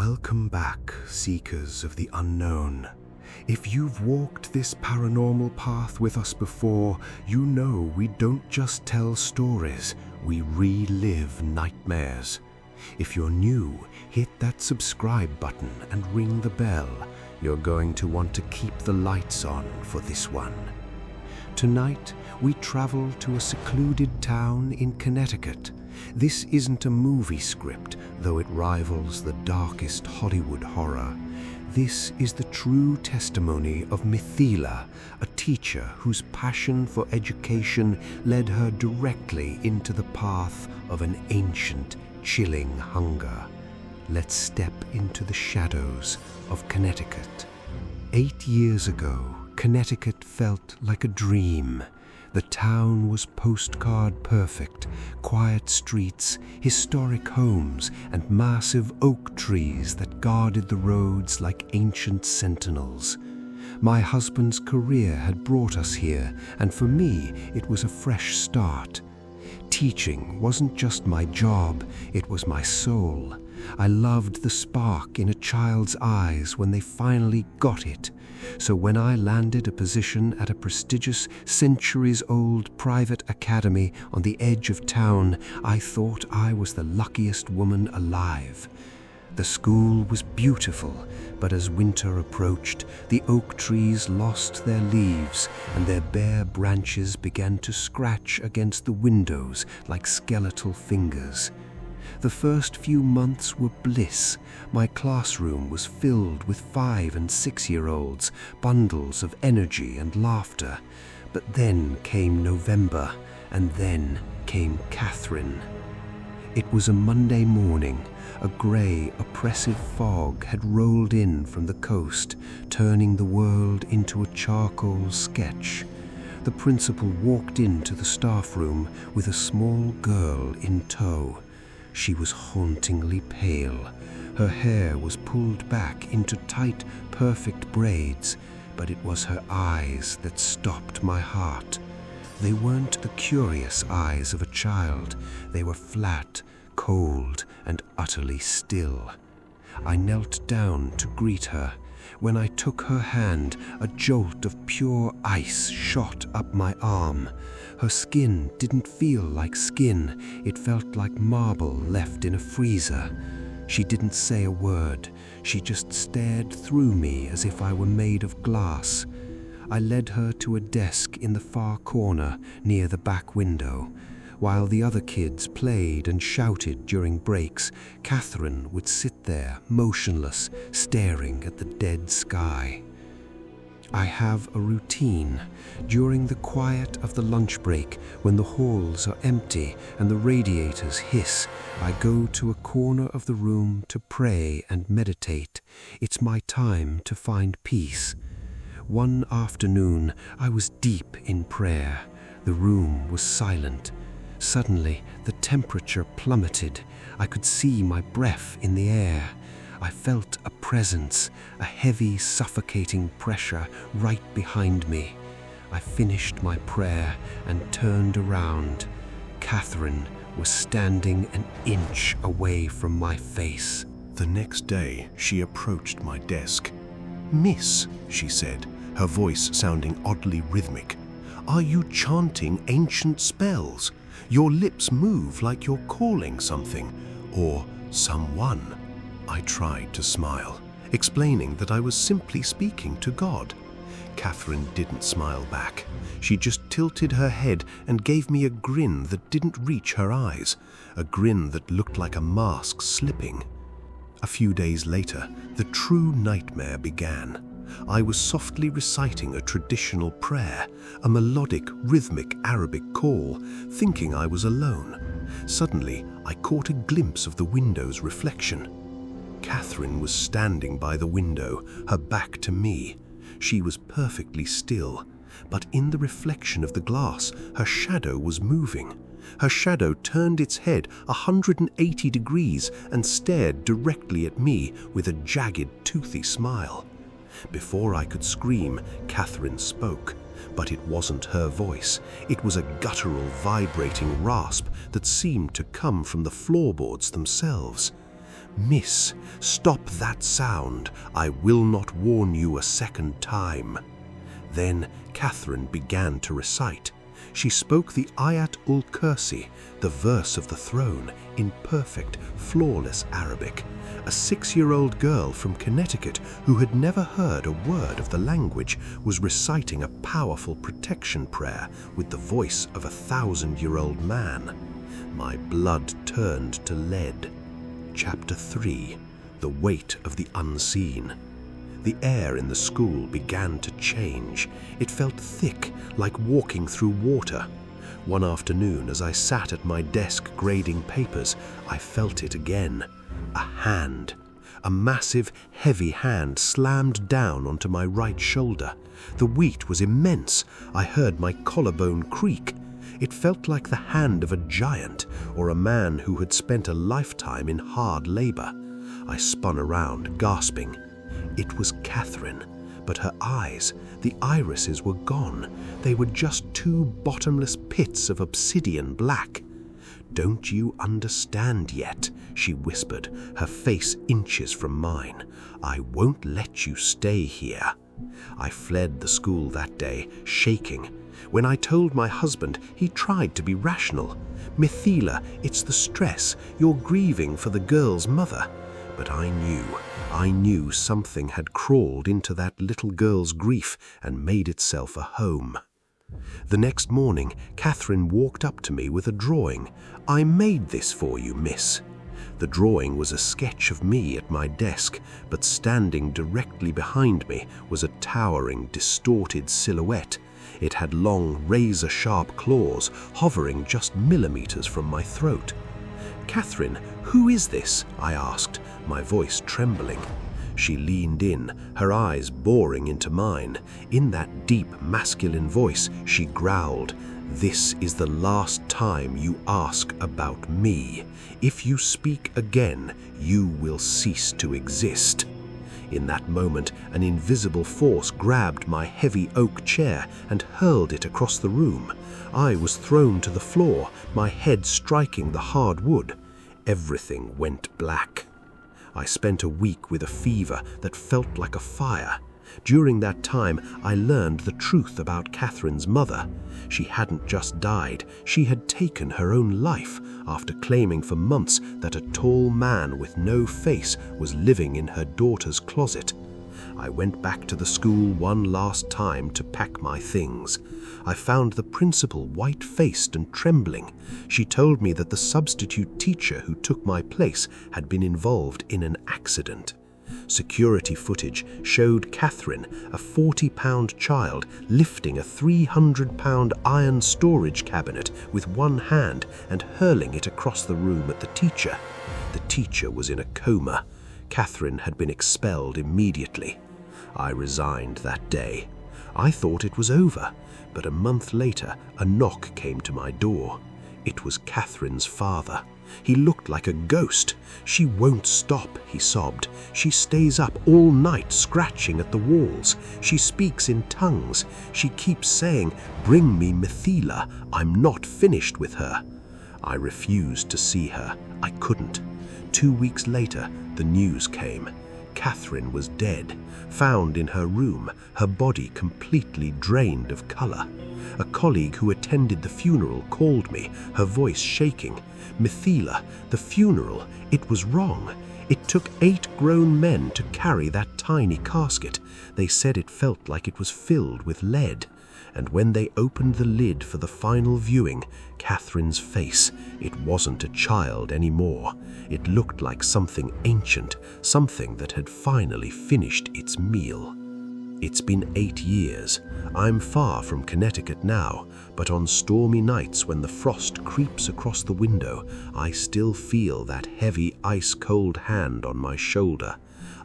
Welcome back, seekers of the unknown. If you've walked this paranormal path with us before, you know we don't just tell stories, we relive nightmares. If you're new, hit that subscribe button and ring the bell. You're going to want to keep the lights on for this one. Tonight, we travel to a secluded town in Connecticut. This isn't a movie script, though it rivals the darkest Hollywood horror. This is the true testimony of Mithila, a teacher whose passion for education led her directly into the path of an ancient, chilling hunger. Let's step into the shadows of Connecticut. 8 years ago, Connecticut felt like a dream. The town was postcard perfect, quiet streets, historic homes, and massive oak trees that guarded the roads like ancient sentinels. My husband's career had brought us here, and for me, it was a fresh start. Teaching wasn't just my job, it was my soul. I loved the spark in a child's eyes when they finally got it. So when I landed a position at a prestigious, centuries-old private academy on the edge of town, I thought I was the luckiest woman alive. The school was beautiful, but as winter approached, the oak trees lost their leaves and their bare branches began to scratch against the windows like skeletal fingers. The first few months were bliss. My classroom was filled with 5- and 6-year-olds, bundles of energy and laughter. But then came November, and then came Catherine. It was a Monday morning. A grey, oppressive fog had rolled in from the coast, turning the world into a charcoal sketch. The principal walked into the staff room with a small girl in tow. She was hauntingly pale. Her hair was pulled back into tight, perfect braids, but it was her eyes that stopped my heart. They weren't the curious eyes of a child. They were flat, cold, and utterly still. I knelt down to greet her. When I took her hand, a jolt of pure ice shot up my arm. Her skin didn't feel like skin, it felt like marble left in a freezer. She didn't say a word, she just stared through me as if I were made of glass. I led her to a desk in the far corner near the back window. While the other kids played and shouted during breaks, Catherine would sit there, motionless, staring at the dead sky. I have a routine. During the quiet of the lunch break, when the halls are empty and the radiators hiss, I go to a corner of the room to pray and meditate. It's my time to find peace. One afternoon, I was deep in prayer. The room was silent. Suddenly, the temperature plummeted. I could see my breath in the air. I felt a presence, a heavy, suffocating pressure right behind me. I finished my prayer and turned around. Catherine was standing an inch away from my face. The next day, she approached my desk. "Miss," she said, her voice sounding oddly rhythmic, "are you chanting ancient spells? Your lips move like you're calling something, or someone." I tried to smile, explaining that I was simply speaking to God. Catherine didn't smile back. She just tilted her head and gave me a grin that didn't reach her eyes, a grin that looked like a mask slipping. A few days later, the true nightmare began. I was softly reciting a traditional prayer, a melodic, rhythmic Arabic call, thinking I was alone. Suddenly, I caught a glimpse of the window's reflection. Catherine was standing by the window, her back to me. She was perfectly still, but in the reflection of the glass, her shadow was moving. Her shadow turned its head 180 degrees and stared directly at me with a jagged, toothy smile. Before I could scream, Catherine spoke, but it wasn't her voice. It was a guttural, vibrating rasp that seemed to come from the floorboards themselves. "Miss, stop that sound. I will not warn you a second time." Then Catherine began to recite. She spoke the Ayat-ul-Kursi, the verse of the throne, in perfect, flawless Arabic. A 6-year-old girl from Connecticut who had never heard a word of the language was reciting a powerful protection prayer with the voice of a 1,000-year-old man. My blood turned to lead. Chapter 3. The Weight of the Unseen. The air in the school began to change. It felt thick, like walking through water. One afternoon, as I sat at my desk grading papers, I felt it again. A hand. A massive, heavy hand slammed down onto my right shoulder. The weight was immense. I heard my collarbone creak. It felt like the hand of a giant or a man who had spent a lifetime in hard labor. I spun around, gasping. It was Catherine, but her eyes, the irises were gone. They were just 2 bottomless pits of obsidian black. "Don't you understand yet?" she whispered, her face inches from mine. "I won't let you stay here." I fled the school that day, shaking. When I told my husband, he tried to be rational. "Mithila, it's the stress. You're grieving for the girl's mother." But I knew something had crawled into that little girl's grief and made itself a home. The next morning, Catherine walked up to me with a drawing. "I made this for you, miss." The drawing was a sketch of me at my desk, but standing directly behind me was a towering, distorted silhouette. It had long, razor-sharp claws hovering just millimeters from my throat. "Catherine, who is this?" I asked, my voice trembling. She leaned in, her eyes boring into mine. In that deep, masculine voice, she growled, "This is the last time you ask about me. If you speak again, you will cease to exist." In that moment, an invisible force grabbed my heavy oak chair and hurled it across the room. I was thrown to the floor, my head striking the hard wood. Everything went black. I spent a week with a fever that felt like a fire. During that time, I learned the truth about Catherine's mother. She hadn't just died, she had taken her own life after claiming for months that a tall man with no face was living in her daughter's closet. I went back to the school one last time to pack my things. I found the principal white-faced and trembling. She told me that the substitute teacher who took my place had been involved in an accident. Security footage showed Catherine, a 40-pound child, lifting a 300-pound iron storage cabinet with one hand and hurling it across the room at the teacher. The teacher was in a coma. Catherine had been expelled immediately. I resigned that day. I thought it was over, but a month later, a knock came to my door. It was Catherine's father. He looked like a ghost. "She won't stop," he sobbed. "She stays up all night scratching at the walls. She speaks in tongues. She keeps saying, 'Bring me Mithila. I'm not finished with her.'" I refused to see her. I couldn't. 2 weeks later, the news came. Catherine was dead, found in her room, her body completely drained of color. A colleague who attended the funeral called me, her voice shaking. "Mithila, the funeral, it was wrong. It took 8 grown men to carry that tiny casket. They said it felt like it was filled with lead. And when they opened the lid for the final viewing, Catherine's face, it wasn't a child anymore. It looked like something ancient, something that had finally finished its meal." It's been 8 years. I'm far from Connecticut now, but on stormy nights when the frost creeps across the window, I still feel that heavy ice-cold hand on my shoulder.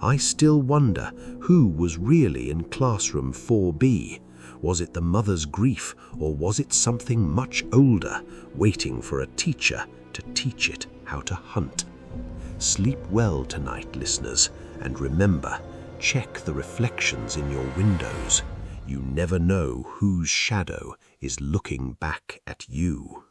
I still wonder who was really in classroom 4B. Was it the mother's grief, or was it something much older, waiting for a teacher to teach it how to hunt? Sleep well tonight, listeners, and remember, check the reflections in your windows. You never know whose shadow is looking back at you.